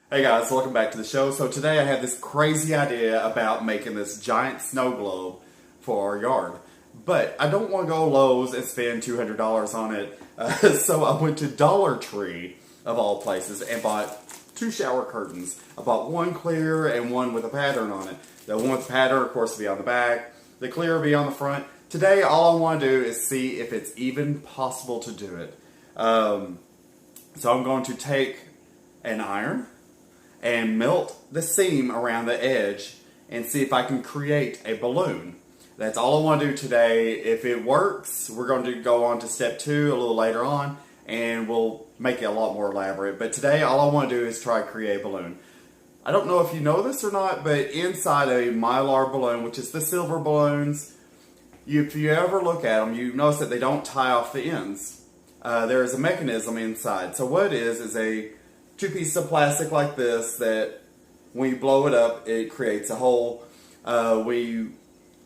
Hey guys, welcome back to the show. So today I have this crazy idea about making this giant snow globe for our yard. But I don't want to go Lowe's and spend $200 on it. So I went to Dollar Tree, of all places, and bought 2 shower curtains. I bought one clear and one with a pattern on it. The one with the pattern, of course, will be on the back. The clear will be on the front. Today, all I want to do is see if it's even possible to do it. So I'm going to take an iron and melt the seam around the edge and see if I can create a balloon. That's all I want to do today. If it works, we're going to go on to step 2 a little later on, and we'll make it a lot more elaborate. But today, all I want to do is try to create a balloon. I don't know if you know this or not, but inside a Mylar balloon, which is the silver balloons, if you ever look at them, you notice that they don't tie off the ends. There is a mechanism inside. So what it is a 2 pieces of plastic like this that when you blow it up, it creates a hole. When you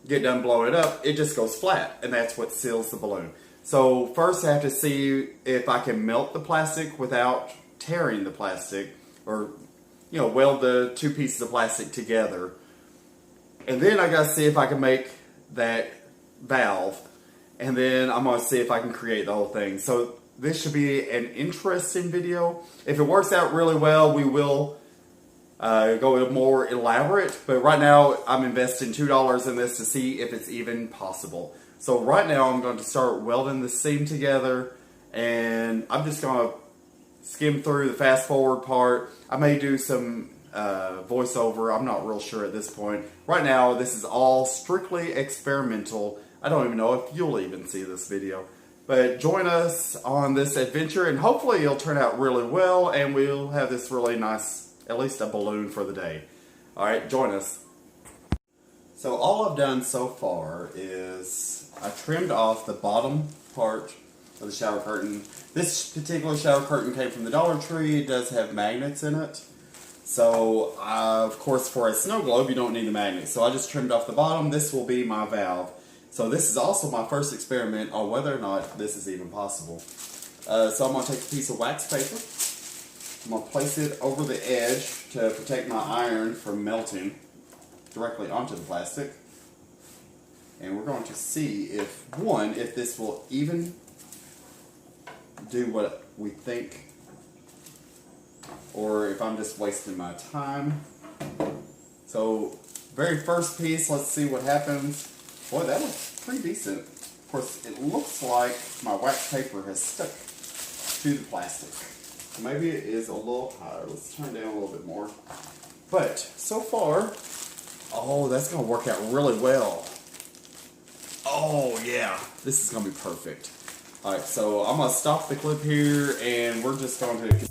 get done blowing it up, it just goes flat, and that's what seals the balloon. So first I have to see if I can melt the plastic without tearing the plastic, or weld the 2 pieces of plastic together. And then I gotta see if I can make that valve, and then I'm gonna see if I can create the whole thing. So this should be an interesting video. If it works out really well, we will go more elaborate, but right now I'm investing $2 in this to see if it's even possible. So right now I'm going to start welding the seam together, and I'm just going to skim through the fast forward part. I may do some voiceover, I'm not real sure at this point. Right now this is all strictly experimental. I don't even know if you'll even see this video. But join us on this adventure, and hopefully it'll turn out really well, and we'll have this really nice, at least a balloon for the day. Alright, join us. So all I've done so far is I trimmed off the bottom part of the shower curtain. This particular shower curtain came from the Dollar Tree. It does have magnets in it. So, of course, for a snow globe, you don't need the magnets. So I just trimmed off the bottom. This will be my valve. So this is also my first experiment on whether or not this is even possible. So I'm going to take a piece of wax paper. I'm going to place it over the edge to protect my iron from melting directly onto the plastic. And we're going to see if this will even do what we think, or if I'm just wasting my time. So, very first piece, let's see what happens. Boy, that looks pretty decent. Of course, it looks like my wax paper has stuck to the plastic. So maybe it is a little higher. Let's turn it down a little bit more. But, so far, oh, that's going to work out really well. Oh, yeah. This is going to be perfect. Alright, so I'm going to stop the clip here, and we're just going to...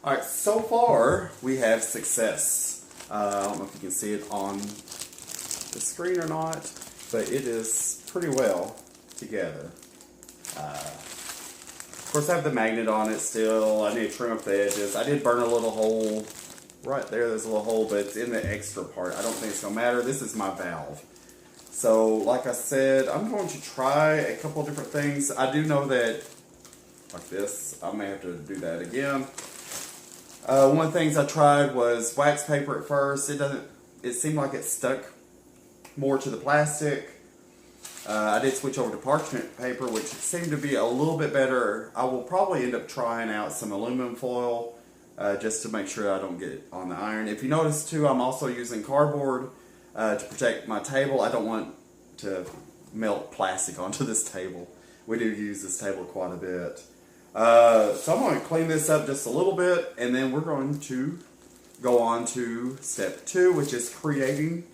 Alright, so far we have success. I don't know if you can see it on the screen or not, but it is pretty well together. Of course, I have the magnet on it still. I need to trim up the edges. I did burn a little hole right there. There's a little hole, but it's in the extra part. I don't think it's going to matter. This is my valve. So, like I said, I'm going to try a couple different things. I do know that, like this, I may have to do that again. One of the things I tried was wax paper at first. It seemed like it stuck more to the plastic. I did switch over to parchment paper, which seemed to be a little bit better. I will probably end up trying out some aluminum foil just to make sure I don't get it on the iron. If you notice too, I'm also using cardboard to protect my table. I don't want to melt plastic onto this table. We do use this table quite a bit. So I'm going to clean this up just a little bit, and then we're going to go on to step 2, which is creating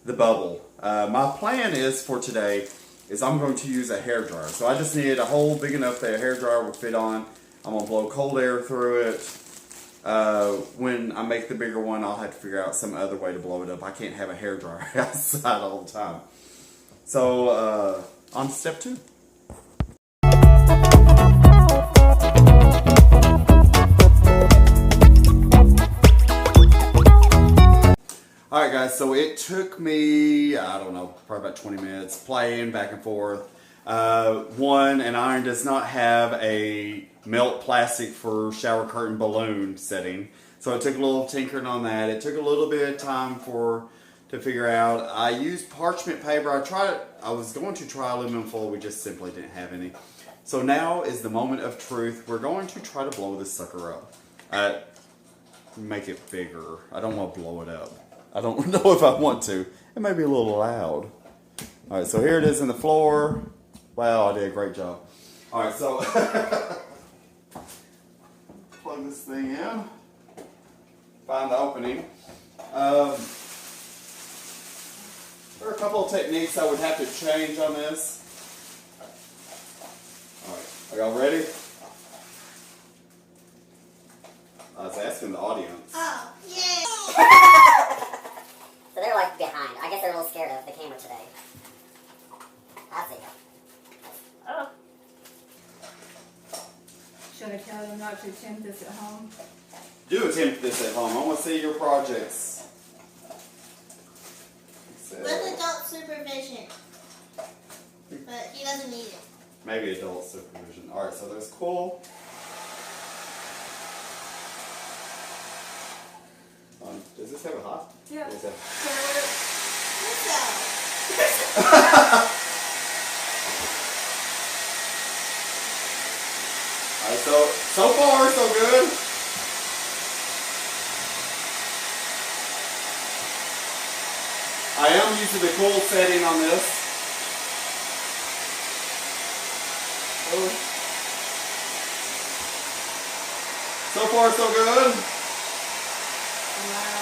the bubble. My plan is for today is I'm going to use a hairdryer. So I just need a hole big enough that a hairdryer will fit on. I'm going to blow cold air through it. When I make the bigger one, I'll have to figure out some other way to blow it up. I can't have a hairdryer outside all the time. So on to step 2. Alright guys, so it took me, I don't know, probably about 20 minutes playing back and forth. One, an iron does not have a melt plastic for shower curtain balloon setting. So it took a little tinkering on that. It took a little bit of time to figure out. I used parchment paper. I was going to try aluminum foil, we just simply didn't have any. So now is the moment of truth. We're going to try to blow this sucker up. Make it bigger. I don't want to blow it up. I don't know if I want to. It may be a little loud. Alright, so here it is in the floor. Wow, I did a great job. Alright, so plug this thing in. Find the opening. There are a couple of techniques I would have to change on this. Alright, are y'all ready? I was asking the audience. Oh, yay! So they're like behind. I guess they're a little scared of the camera today. I see. Oh. Should I tell them not to attempt this at home? Do attempt this at home. I want to see your projects. With adult supervision. But he doesn't need it. Maybe adult supervision. Alright, so there's cool. Does this have a hot? Yeah. What is that? Alright, so far so good. I am using the cool setting on this. So far so good. Wow.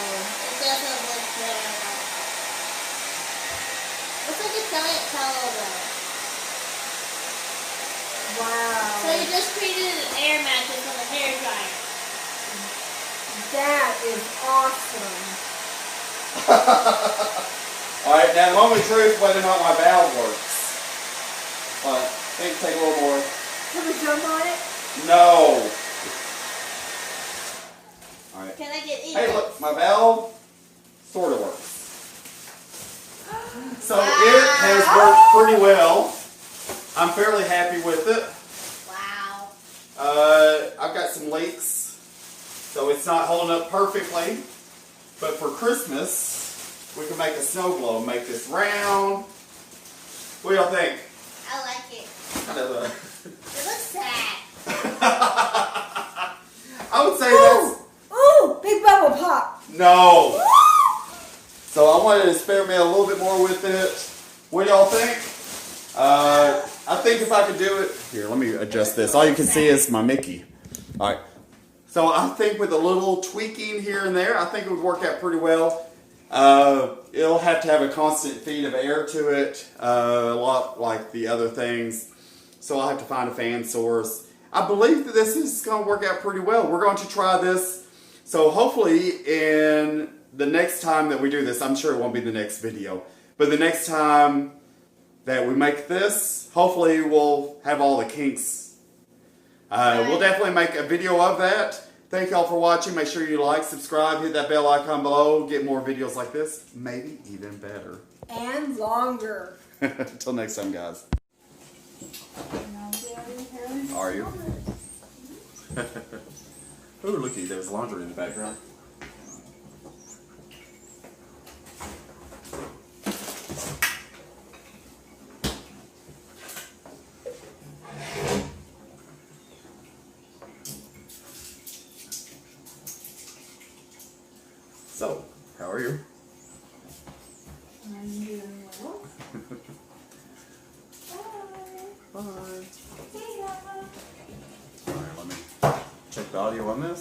It doesn't look good at all. Looks like a giant pillow though. Wow. So you just created an air mattress on a hair dryer. That is awesome. Alright, now the moment of truth whether or not my valve works. But I think take a little more. Can we jump on it? No. Alright. Can I get eaten? Hey look, my valve sort of works. So it has worked pretty well. I'm fairly happy with it. Wow. I've got some leaks, so it's not holding up perfectly. But for Christmas, we can make a snow globe, make this round. What do y'all think? I like it. Kind of a It looks sad. I would say that's Ooh, big bubble pop. no. So I wanted to experiment a little bit more with it. What do y'all think? I think if I could do it, here, let me adjust this. All you can see is my Mickey. All right. So I think with a little tweaking here and there, I think it would work out pretty well. It'll have to have a constant feed of air to it, a lot like the other things. So I'll have to find a fan source. I believe that this is going to work out pretty well. We're going to try this. So hopefully in the next time that we do this, I'm sure it won't be the next video, but the next time that we make this, hopefully we'll have all the kinks. We'll definitely make a video of that. Thank y'all for watching. Make sure you like, subscribe, hit that bell icon below. Get more videos like this, maybe even better. And longer. Until next time, guys. Are you? Ooh, looky, there's laundry in the background. So, how are you? I'm doing well. Bye. See ya. Alright, let me check the audio on this.